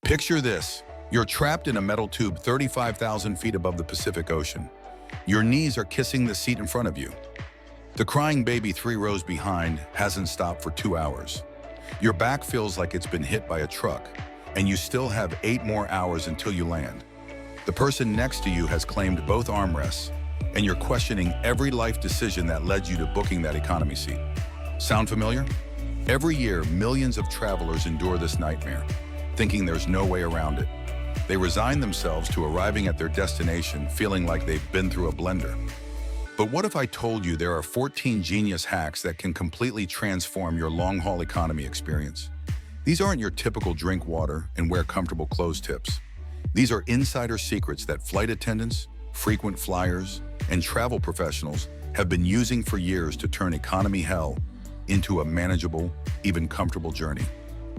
Picture this. You're trapped in a metal tube 35,000 feet above the Pacific Ocean. Your knees are kissing the seat in front of you. The crying baby 3 rows behind hasn't stopped for 2 hours. Your back feels like it's been hit by a truck, and you still have 8 more hours until you land. The person next to you has claimed both armrests, and you're questioning every life decision that led you to booking that economy seat. Sound familiar? Every year, millions of travelers endure this nightmare, thinking there's no way around it. They resign themselves to arriving at their destination feeling like they've been through a blender. But what if I told you there are 14 genius hacks that can completely transform your long-haul economy experience? These aren't your typical drink water and wear comfortable clothes tips. These are insider secrets that flight attendants, frequent flyers, and travel professionals have been using for years to turn economy hell into a manageable, even comfortable journey.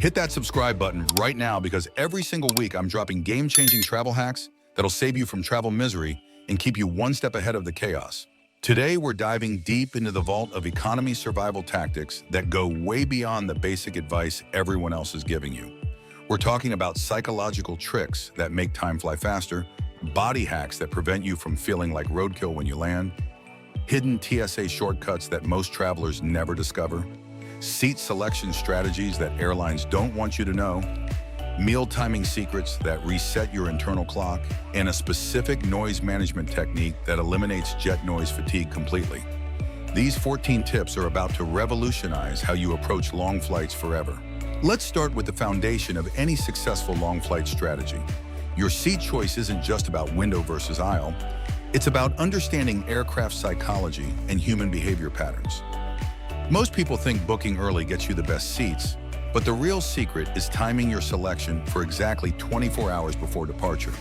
Hit that subscribe button right now because every single week I'm dropping game-changing travel hacks that'll save you from travel misery and keep you one step ahead of the chaos. Today, we're diving deep into the vault of economy survival tactics that go way beyond the basic advice everyone else is giving you. We're talking about psychological tricks that make time fly faster, body hacks that prevent you from feeling like roadkill when you land, hidden TSA shortcuts that most travelers never discover, seat selection strategies that airlines don't want you to know, meal timing secrets that reset your internal clock, and a specific noise management technique that eliminates jet noise fatigue completely. These 14 tips are about to revolutionize how you approach long flights forever. Let's start with the foundation of any successful long flight strategy. Your seat choice isn't just about window versus aisle. It's about understanding aircraft psychology and human behavior patterns. Most people think booking early gets you the best seats, but the real secret is timing your selection for exactly 24 hours before departure.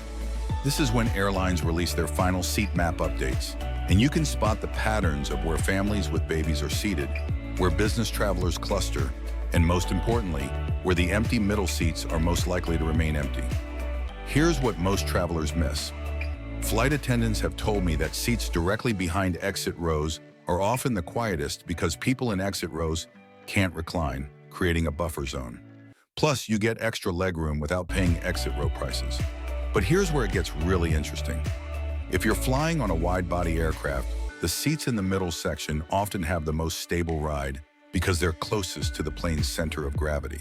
This is when airlines release their final seat map updates, and you can spot the patterns of where families with babies are seated, where business travelers cluster, and most importantly, where the empty middle seats are most likely to remain empty. Here's what most travelers miss. Flight attendants have told me that seats directly behind exit rows are often the quietest because people in exit rows can't recline, creating a buffer zone. Plus, you get extra legroom without paying exit row prices. But here's where it gets really interesting. If you're flying on a wide-body aircraft, the seats in the middle section often have the most stable ride because they're closest to the plane's center of gravity.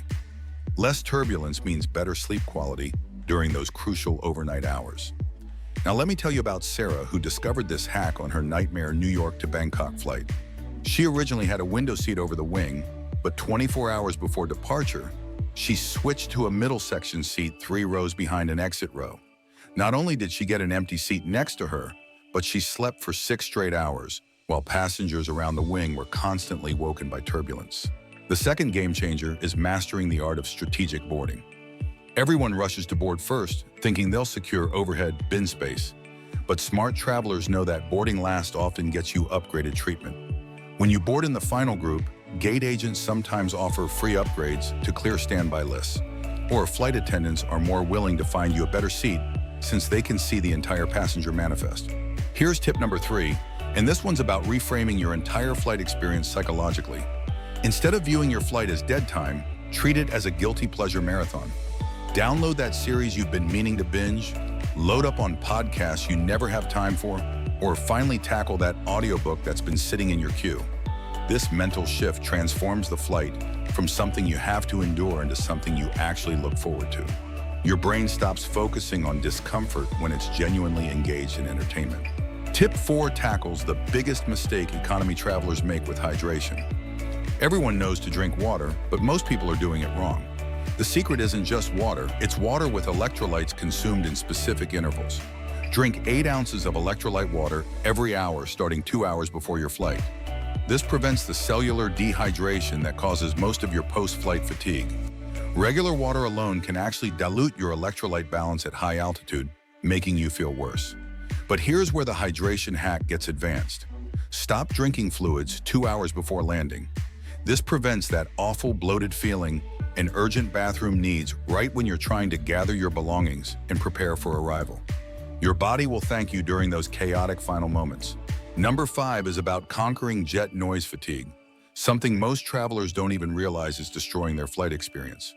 Less turbulence means better sleep quality during those crucial overnight hours. Now let me tell you about Sarah, who discovered this hack on her nightmare New York to Bangkok flight. She originally had a window seat over the wing, but 24 hours before departure, she switched to a middle section seat 3 rows behind an exit row. Not only did she get an empty seat next to her, but she slept for 6 straight hours, while passengers around the wing were constantly woken by turbulence. The second game changer is mastering the art of strategic boarding. Everyone rushes to board first, thinking they'll secure overhead bin space. But smart travelers know that boarding last often gets you upgraded treatment. When you board in the final group, gate agents sometimes offer free upgrades to clear standby lists, or flight attendants are more willing to find you a better seat since they can see the entire passenger manifest. Here's tip number 3, and this one's about reframing your entire flight experience psychologically. Instead of viewing your flight as dead time, treat it as a guilty pleasure marathon. Download that series you've been meaning to binge, load up on podcasts you never have time for, or finally tackle that audiobook that's been sitting in your queue. This mental shift transforms the flight from something you have to endure into something you actually look forward to. Your brain stops focusing on discomfort when it's genuinely engaged in entertainment. Tip 4 tackles the biggest mistake economy travelers make with hydration. Everyone knows to drink water, but most people are doing it wrong. The secret isn't just water, it's water with electrolytes consumed in specific intervals. Drink 8 ounces of electrolyte water every hour starting 2 hours before your flight. This prevents the cellular dehydration that causes most of your post-flight fatigue. Regular water alone can actually dilute your electrolyte balance at high altitude, making you feel worse. But here's where the hydration hack gets advanced. Stop drinking fluids 2 hours before landing. This prevents that awful bloated feeling and urgent bathroom needs right when you're trying to gather your belongings and prepare for arrival. Your body will thank you during those chaotic final moments. Number 5 is about conquering jet noise fatigue, something most travelers don't even realize is destroying their flight experience.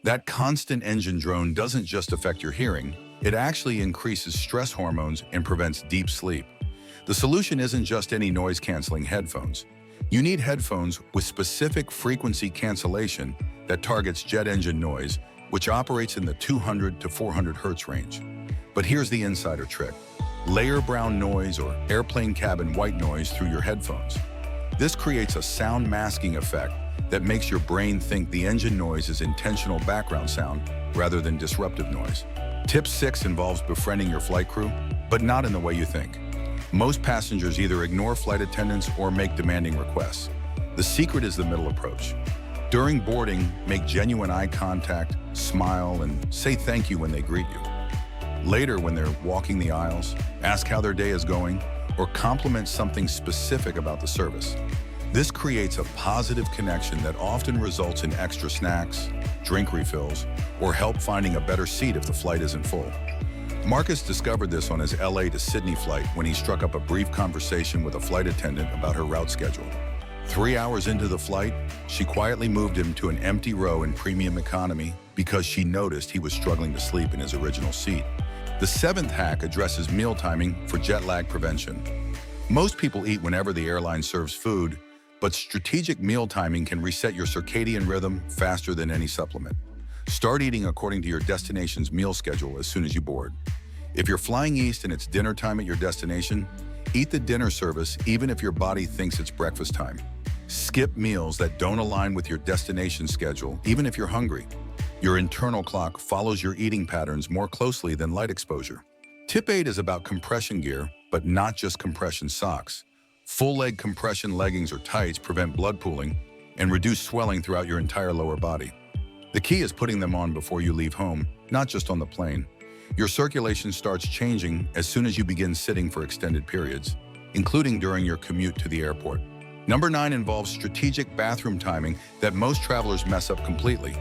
That constant engine drone doesn't just affect your hearing, it actually increases stress hormones and prevents deep sleep. The solution isn't just any noise-canceling headphones. You need headphones with specific frequency cancellation that targets jet engine noise, which operates in the 200 to 400 hertz range. But here's the insider trick. Layer brown noise or airplane cabin white noise through your headphones. This creates a sound masking effect that makes your brain think the engine noise is intentional background sound rather than disruptive noise. Tip 6 involves befriending your flight crew, but not in the way you think. Most passengers either ignore flight attendants or make demanding requests. The secret is the middle approach. During boarding, make genuine eye contact, smile, and say thank you when they greet you. Later, when they're walking the aisles, ask how their day is going, or compliment something specific about the service. This creates a positive connection that often results in extra snacks, drink refills, or help finding a better seat if the flight isn't full. Marcus discovered this on his LA to Sydney flight when he struck up a brief conversation with a flight attendant about her route schedule. 3 hours into the flight, she quietly moved him to an empty row in premium economy because she noticed he was struggling to sleep in his original seat. The 7th hack addresses meal timing for jet lag prevention. Most people eat whenever the airline serves food, but strategic meal timing can reset your circadian rhythm faster than any supplement. Start eating according to your destination's meal schedule as soon as you board. If you're flying east and it's dinner time at your destination, eat the dinner service even if your body thinks it's breakfast time. Skip meals that don't align with your destination schedule, even if you're hungry. Your internal clock follows your eating patterns more closely than light exposure. Tip 8 is about compression gear, but not just compression socks. Full-leg compression leggings or tights prevent blood pooling and reduce swelling throughout your entire lower body. The key is putting them on before you leave home, not just on the plane. Your circulation starts changing as soon as you begin sitting for extended periods, including during your commute to the airport. Number 9 involves strategic bathroom timing that most travelers mess up completely.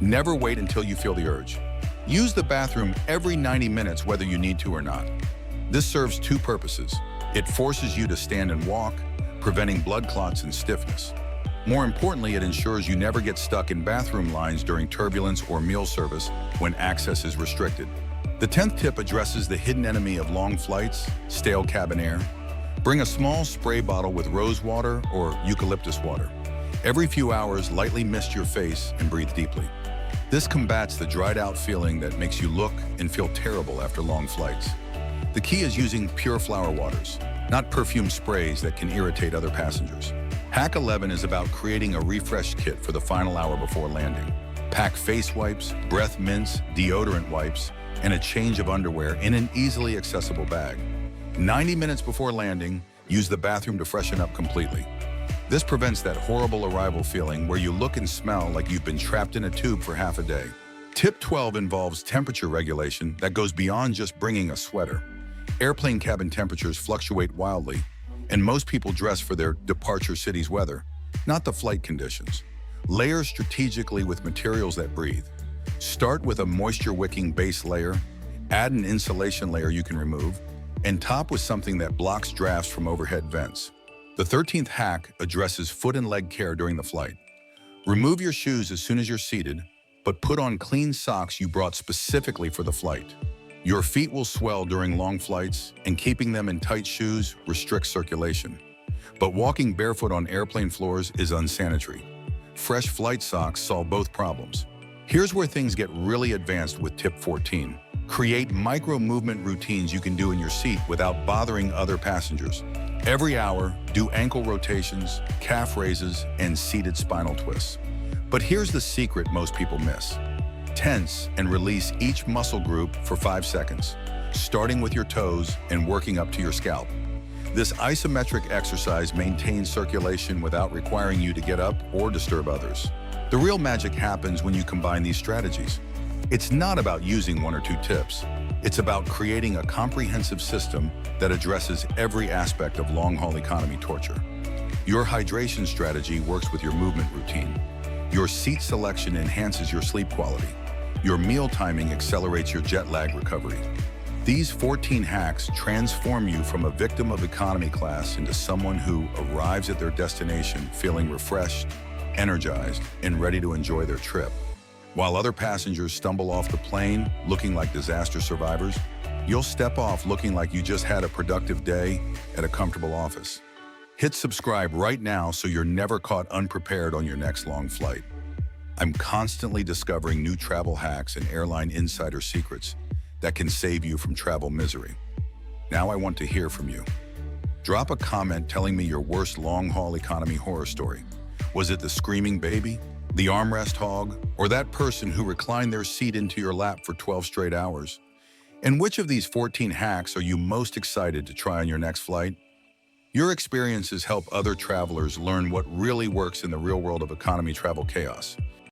Never wait until you feel the urge. Use the bathroom every 90 minutes whether you need to or not. This serves 2 purposes. It forces you to stand and walk, preventing blood clots and stiffness. More importantly, it ensures you never get stuck in bathroom lines during turbulence or meal service when access is restricted. The 10th tip addresses the hidden enemy of long flights, stale cabin air. Bring a small spray bottle with rose water or eucalyptus water. Every few hours, lightly mist your face and breathe deeply. This combats the dried out feeling that makes you look and feel terrible after long flights. The key is using pure flower waters, not perfume sprays that can irritate other passengers. Hack 11 is about creating a refresh kit for the final hour before landing. Pack face wipes, breath mints, deodorant wipes, and a change of underwear in an easily accessible bag. 90 minutes before landing, use the bathroom to freshen up completely. This prevents that horrible arrival feeling where you look and smell like you've been trapped in a tube for half a day. Tip 12 involves temperature regulation that goes beyond just bringing a sweater. Airplane cabin temperatures fluctuate wildly, and most people dress for their departure city's weather, not the flight conditions. Layer strategically with materials that breathe. Start with a moisture-wicking base layer, add an insulation layer you can remove, and top with something that blocks drafts from overhead vents. The 13th hack addresses foot and leg care during the flight. Remove your shoes as soon as you're seated, but put on clean socks you brought specifically for the flight. Your feet will swell during long flights, and keeping them in tight shoes restricts circulation. But walking barefoot on airplane floors is unsanitary. Fresh flight socks solve both problems. Here's where things get really advanced with tip 14. Create micro-movement routines you can do in your seat without bothering other passengers. Every hour, do ankle rotations, calf raises, and seated spinal twists. But here's the secret most people miss. Tense and release each muscle group for 5 seconds, starting with your toes and working up to your scalp. This isometric exercise maintains circulation without requiring you to get up or disturb others. The real magic happens when you combine these strategies. It's not about using 1 or 2 tips. It's about creating a comprehensive system that addresses every aspect of long-haul economy torture. Your hydration strategy works with your movement routine. Your seat selection enhances your sleep quality. Your meal timing accelerates your jet lag recovery. These 14 hacks transform you from a victim of economy class into someone who arrives at their destination feeling refreshed, energized, and ready to enjoy their trip. While other passengers stumble off the plane looking like disaster survivors, you'll step off looking like you just had a productive day at a comfortable office. Hit subscribe right now so you're never caught unprepared on your next long flight. I'm constantly discovering new travel hacks and airline insider secrets that can save you from travel misery. Now I want to hear from you. Drop a comment telling me your worst long-haul economy horror story. Was it the screaming baby, the armrest hog, or that person who reclined their seat into your lap for 12 straight hours? And which of these 14 hacks are you most excited to try on your next flight? Your experiences help other travelers learn what really works in the real world of economy travel chaos.